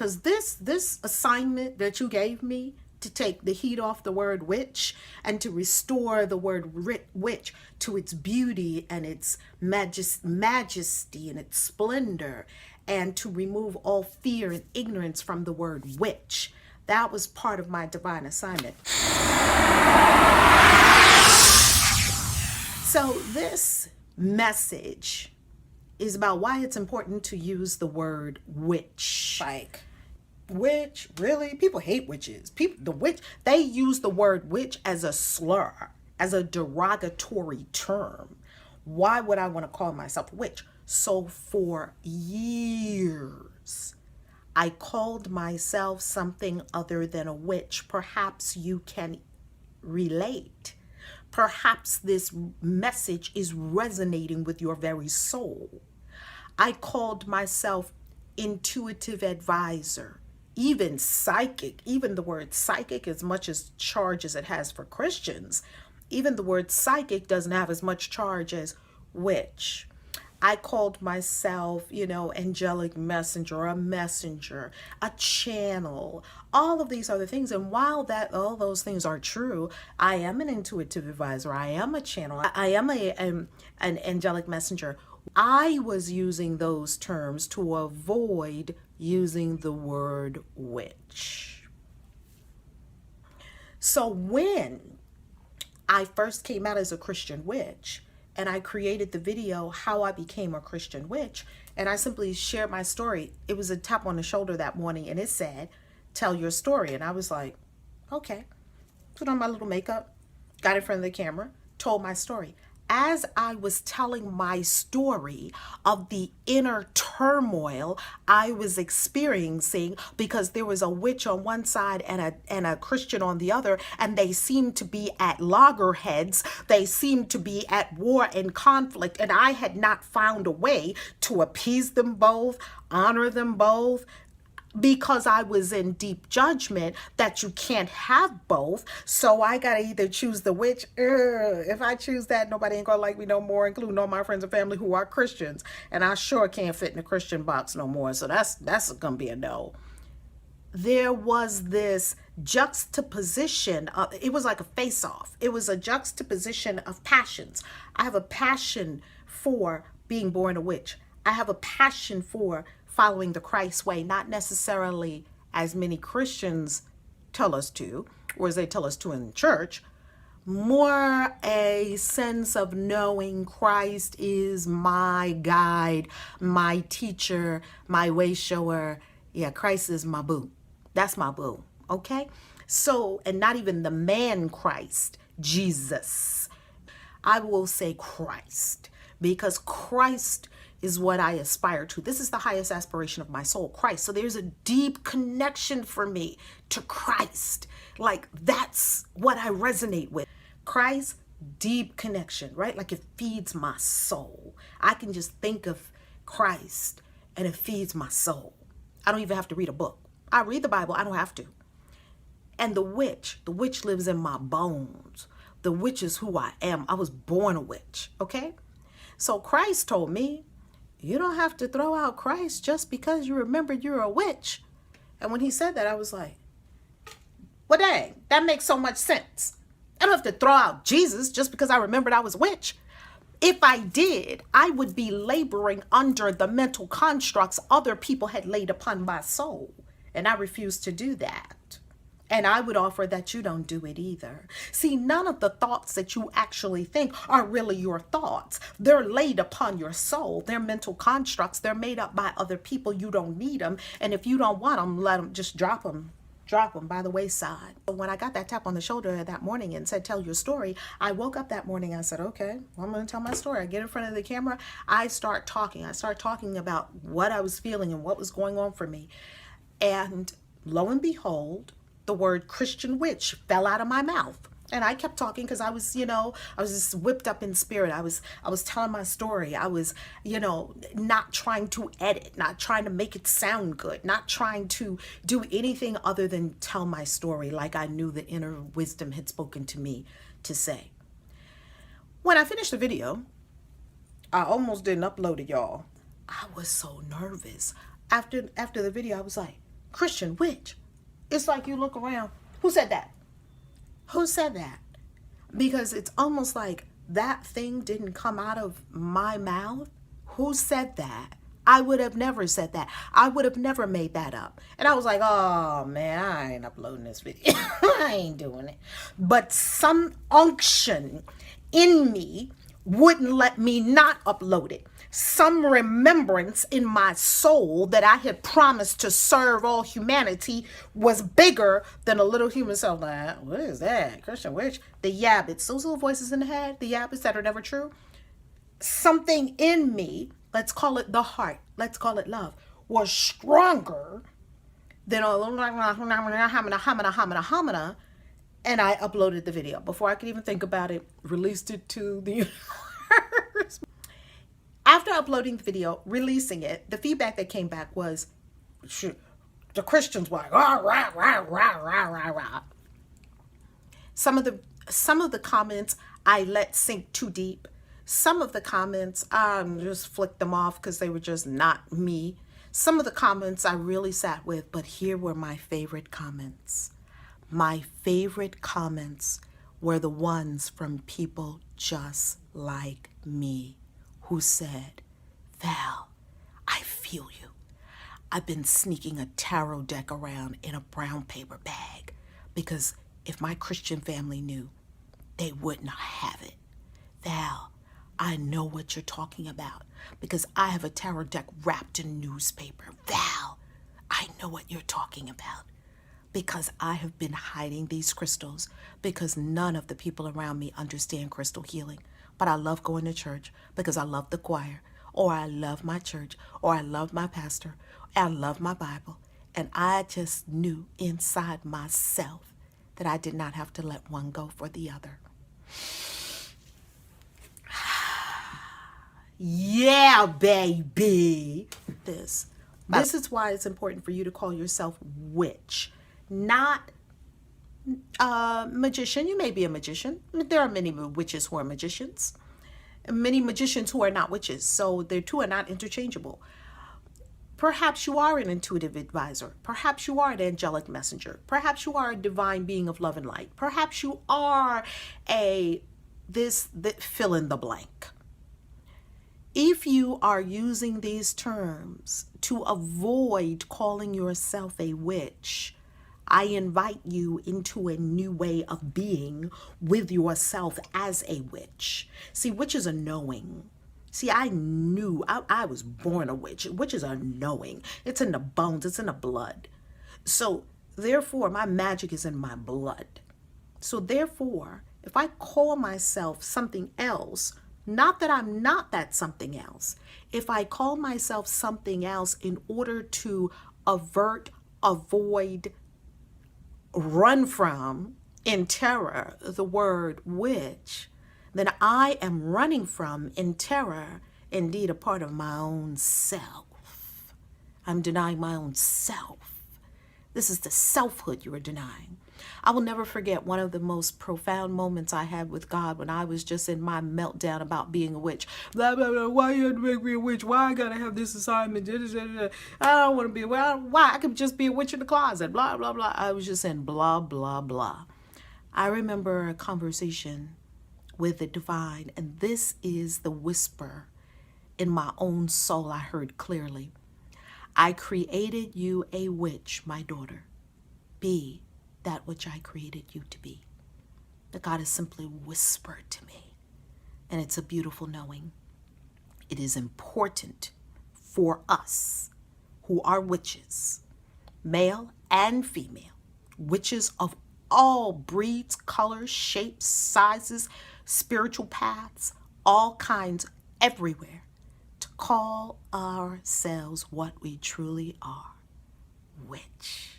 because this assignment that you gave me to take the heat off the word witch and to restore the word witch to its beauty and its majesty and its splendor, and to remove all fear and ignorance from the word witch. That was part of my divine assignment. So this message is about why it's important to use the word witch. Like, witch? Really? People hate witches. They use the word witch as a slur, as a derogatory term. Why would I want to call myself a witch? So for years, I called myself something other than a witch. Perhaps you can relate. Perhaps this message is resonating with your very soul. I called myself intuitive advisor, even psychic. Even the word psychic, as much as charge as it has for Christians, even the word psychic doesn't have as much charge as witch. I called myself, angelic messenger, a messenger, a channel, all of these other things. And while all those things are true, I am an intuitive advisor. I am a channel. I am an angelic messenger. I was using those terms to avoid using the word witch. So when I first came out as a Christian witch, and I created the video, How I Became a Christian Witch, and I simply shared my story. It was a tap on the shoulder that morning, and it said, tell your story. And I was like, okay. Put on my little makeup, got in front of the camera, told my story. As I was telling my story of the inner turmoil I was experiencing, because there was a witch on one side and a Christian on the other, and they seemed to be at loggerheads. They seemed to be at war and conflict, and I had not found a way to appease them both, honor them both, because I was in deep judgment that you can't have both. So I got to either choose the witch. If I choose that, nobody ain't going to like me no more, including all my friends and family who are Christians. And I sure can't fit in the Christian box no more. So that's going to be a no. There was this juxtaposition. It was like a face-off. It was a juxtaposition of passions. I have a passion for being born a witch. I have a passion for following the Christ way, not necessarily as many Christians tell us to, or as they tell us to in church, more a sense of knowing Christ is my guide, my teacher, my way shower. Yeah, Christ is my boo. That's my boo, okay? So, and not even the man Christ, Jesus. I will say Christ, because Christ is what I aspire to. This is the highest aspiration of my soul, Christ. So there's a deep connection for me to Christ. Like, that's what I resonate with. Christ, deep connection, right? Like, it feeds my soul. I can just think of Christ and it feeds my soul. I don't even have to read a book. I read the Bible, I don't have to. And the witch lives in my bones. The witch is who I am. I was born a witch, okay? So Christ told me, you don't have to throw out Christ just because you remember you're a witch. And when he said that, I was like, well, dang, that makes so much sense. I don't have to throw out Jesus just because I remembered I was a witch. If I did, I would be laboring under the mental constructs other people had laid upon my soul. And I refuse to do that. And I would offer that you don't do it either. See, none of the thoughts that you actually think are really your thoughts. They're laid upon your soul. They're mental constructs. They're made up by other people. You don't need them. And if you don't want them, let them, just drop them by the wayside. When I got that tap on the shoulder that morning and said, tell your story, I woke up that morning. I said, okay, well, I'm going to tell my story. I get in front of the camera. I start talking about what I was feeling and what was going on for me. And lo and behold, the word Christian witch fell out of my mouth. And I kept talking because I was just whipped up in spirit. I was telling my story. I was, not trying to edit, not trying to make it sound good, not trying to do anything other than tell my story like I knew the inner wisdom had spoken to me to say. When I finished the video, I almost didn't upload it, y'all. I was so nervous. After the video, I was like, Christian witch. It's like you look around. Who said that? Who said that? Because it's almost like that thing didn't come out of my mouth. Who said that? I would have never said that. I would have never made that up. And I was like, oh man, I ain't uploading this video. I ain't doing it. But some unction in me wouldn't let me not upload it. Some remembrance in my soul that I had promised to serve all humanity was bigger than a little human self. Like, what is that? Christian witch? The yabbits, those little voices in the head, the yabbits that are never true. Something in me, let's call it the heart, let's call it love, was stronger than a little hamina, and I uploaded the video. Before I could even think about it, released it to the universe. After uploading the video, releasing it, the feedback that came back was, the Christians were like, rah, rah, rah, rah, rah, rah, rah. Some of the comments I let sink too deep. Some of the comments, I just flicked them off because they were just not me. Some of the comments I really sat with, but here were my favorite comments. My favorite comments were the ones from people just like me who said, Val, I feel you. I've been sneaking a tarot deck around in a brown paper bag because if my Christian family knew, they wouldn't have it. Val, I know what you're talking about because I have a tarot deck wrapped in newspaper. Val, I know what you're talking about because I have been hiding these crystals because none of the people around me understand crystal healing. But I love going to church because I love the choir, or I love my church, or I love my pastor, I love my Bible. And I just knew inside myself that I did not have to let one go for the other. Yeah, baby. This is why it's important for you to call yourself witch, not magician. You may be a magician. There are many witches who are magicians, and many magicians who are not witches. So the two are not interchangeable. Perhaps you are an intuitive advisor. Perhaps you are an angelic messenger. Perhaps you are a divine being of love and light. Perhaps you are fill in the blank. If you are using these terms to avoid calling yourself a witch, I invite you into a new way of being with yourself as a witch. See, witch is a knowing. See, I knew I was born a witch. Witch is a knowing. It's in the bones. It's in the blood. So therefore, my magic is in my blood. So therefore, if I call myself something else, not that I'm not that something else. If I call myself something else in order to avert, avoid, run from, in terror, the word witch, then I am running from, in terror, indeed a part of my own self. I'm denying my own self. This is the selfhood you are denying. I will never forget one of the most profound moments I had with God when I was just in my meltdown about being a witch. Blah, blah, blah. Why you have to make me a witch? Why I gotta have this assignment? I don't want to be a witch. Why? I could just be a witch in the closet. Blah, blah, blah. I was just in blah, blah, blah. I remember a conversation with the divine, and this is the whisper in my own soul I heard clearly. I created you a witch, my daughter. Be that which I created you to be. The God has simply whispered to me, and it's a beautiful knowing. It is important for us who are witches, male and female, witches of all breeds, colors, shapes, sizes, spiritual paths, all kinds, everywhere, to call ourselves what we truly are, witch.